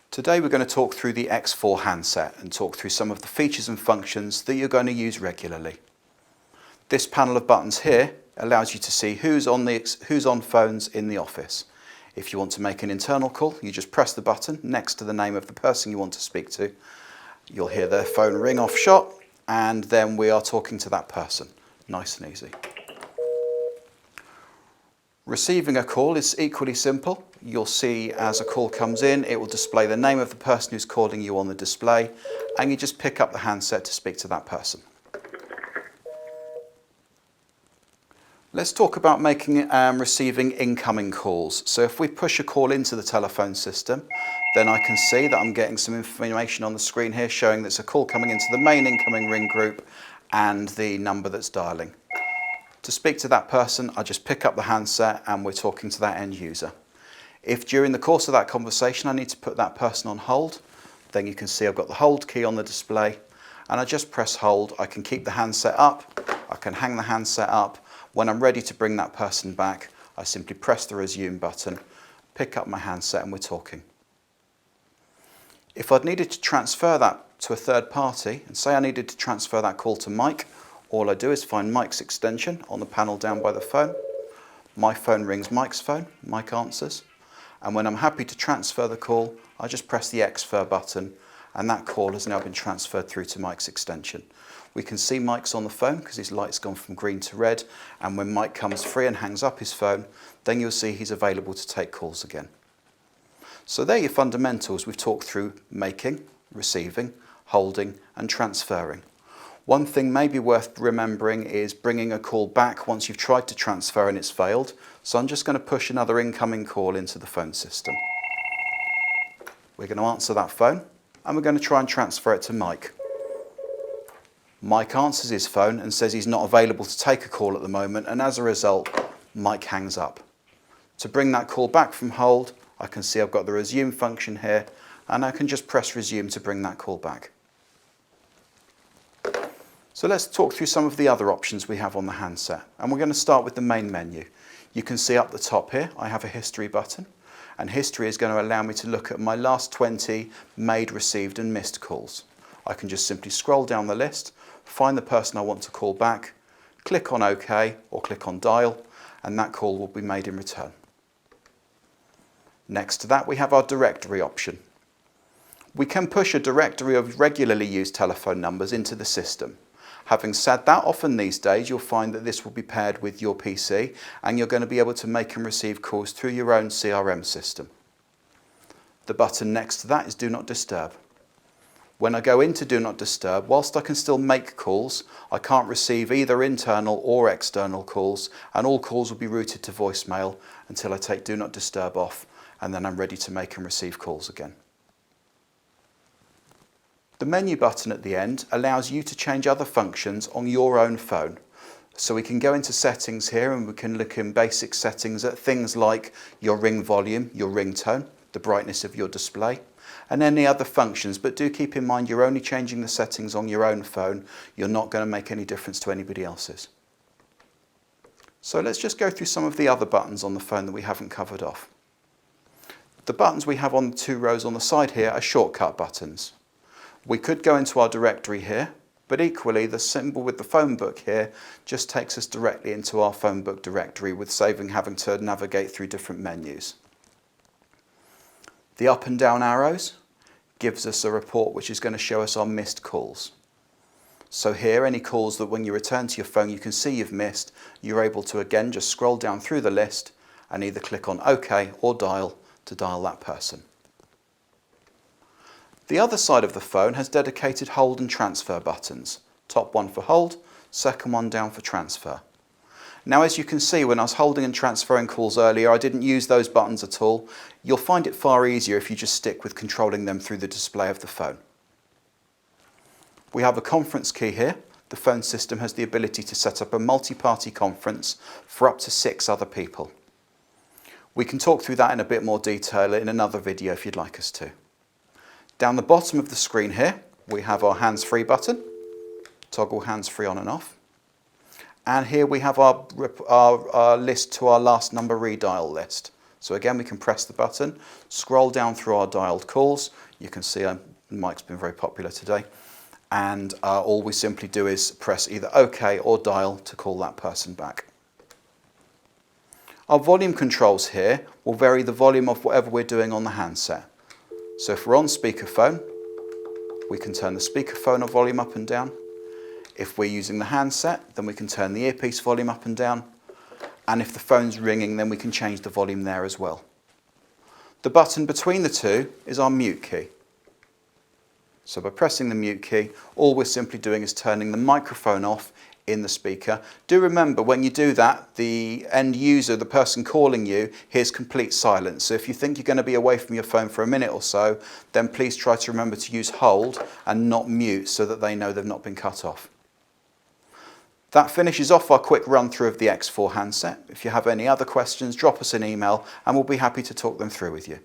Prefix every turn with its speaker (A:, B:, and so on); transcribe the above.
A: Today we're going to talk through the X4 handset and talk through some of the features and functions that you're going to use regularly. This panel of buttons here allows you to see who's on phones in the office. If you want to make an internal call, you just press the button next to the name of the person you want to speak to. You'll hear their phone ring off shot, and then we are talking to that person. Nice and easy. Receiving a call is equally simple. You'll see as a call comes in, it will display the name of the person who's calling you on the display, and you just pick up the handset to speak to that person. Let's talk about making and receiving incoming calls. So if we push a call into the telephone system, then I can see that I'm getting some information on the screen here showing there's a call coming into the main incoming ring group and the number that's dialing. To speak to that person, I just pick up the handset and we're talking to that end user. If during the course of that conversation I need to put that person on hold, then you can see I've got the hold key on the display, and I just press hold. I can keep the handset up, I can hang the handset up. When I'm ready to bring that person back, I simply press the resume button, pick up my handset, and we're talking. If I'd needed to transfer that to a third party, and say I needed to transfer that call to Mike, all I do is find Mike's extension on the panel down by the phone. My phone rings Mike's phone, Mike answers, and when I'm happy to transfer the call, I just press the X4 button, and that call has now been transferred through to Mike's extension. We can see Mike's on the phone because his light's gone from green to red, and when Mike comes free and hangs up his phone, then you'll see he's available to take calls again. So there are your fundamentals. We've talked through making, receiving, holding, and transferring. One thing maybe worth remembering is bringing a call back once you've tried to transfer and it's failed. So I'm just going to push another incoming call into the phone system. We're going to answer that phone, and we're going to try and transfer it to Mike. Mike answers his phone and says he's not available to take a call at the moment, and as a result, Mike hangs up. To bring that call back from hold, I can see I've got the resume function here, and I can just press resume to bring that call back. So let's talk through some of the other options we have on the handset, and we're going to start with the main menu. You can see up the top here I have a history button, and history is going to allow me to look at my last 20 made, received and missed calls. I can just simply scroll down the list, find the person I want to call back, click on OK or click on dial, and that call will be made in return. Next to that we have our directory option. We can push a directory of regularly used telephone numbers into the system. Having said that, often these days you'll find that this will be paired with your PC, and you're going to be able to make and receive calls through your own CRM system. The button next to that is Do Not Disturb. When I go into Do Not Disturb, whilst I can still make calls, I can't receive either internal or external calls, and all calls will be routed to voicemail until I take Do Not Disturb off, and then I'm ready to make and receive calls again. The menu button at the end allows you to change other functions on your own phone. So we can go into settings here, and we can look in basic settings at things like your ring volume, your ringtone, the brightness of your display, and any other functions. But do keep in mind you're only changing the settings on your own phone. You're not going to make any difference to anybody else's. So let's just go through some of the other buttons on the phone that we haven't covered off. The buttons we have on the two rows on the side here are shortcut buttons. We could go into our directory here, but equally the symbol with the phone book here just takes us directly into our phone book directory, with saving having to navigate through different menus. The up and down arrows gives us a report which is going to show us our missed calls. So here, any calls that when you return to your phone you can see you've missed, you're able to again just scroll down through the list and either click on OK or dial to dial that person. The other side of the phone has dedicated hold and transfer buttons. Top one for hold, second one down for transfer. Now, as you can see, when I was holding and transferring calls earlier, I didn't use those buttons at all. You'll find it far easier if you just stick with controlling them through the display of the phone. We have a conference key here. The phone system has the ability to set up a multi-party conference for up to 6 other people. We can talk through that in a bit more detail in another video if you'd like us to. Down the bottom of the screen here, we have our hands-free button, toggle hands-free on and off. And here we have our list to our last number redial list. So again, we can press the button, scroll down through our dialed calls. You can see Mike's been very popular today. And all we simply do is press either OK or dial to call that person back. Our volume controls here will vary the volume of whatever we're doing on the handset. So if we're on speakerphone, we can turn the speakerphone volume up and down. If we're using the handset, then we can turn the earpiece volume up and down. And if the phone's ringing, then we can change the volume there as well. The button between the two is our mute key. So by pressing the mute key, all we're simply doing is turning the microphone off in the speaker. Do remember, when you do that, the end user, the person calling you, hears complete silence. So if you think you're going to be away from your phone for a minute or so, then please try to remember to use hold and not mute so that they know they've not been cut off. That finishes off our quick run through of the X4 handset. If you have any other questions, drop us an email and we'll be happy to talk them through with you.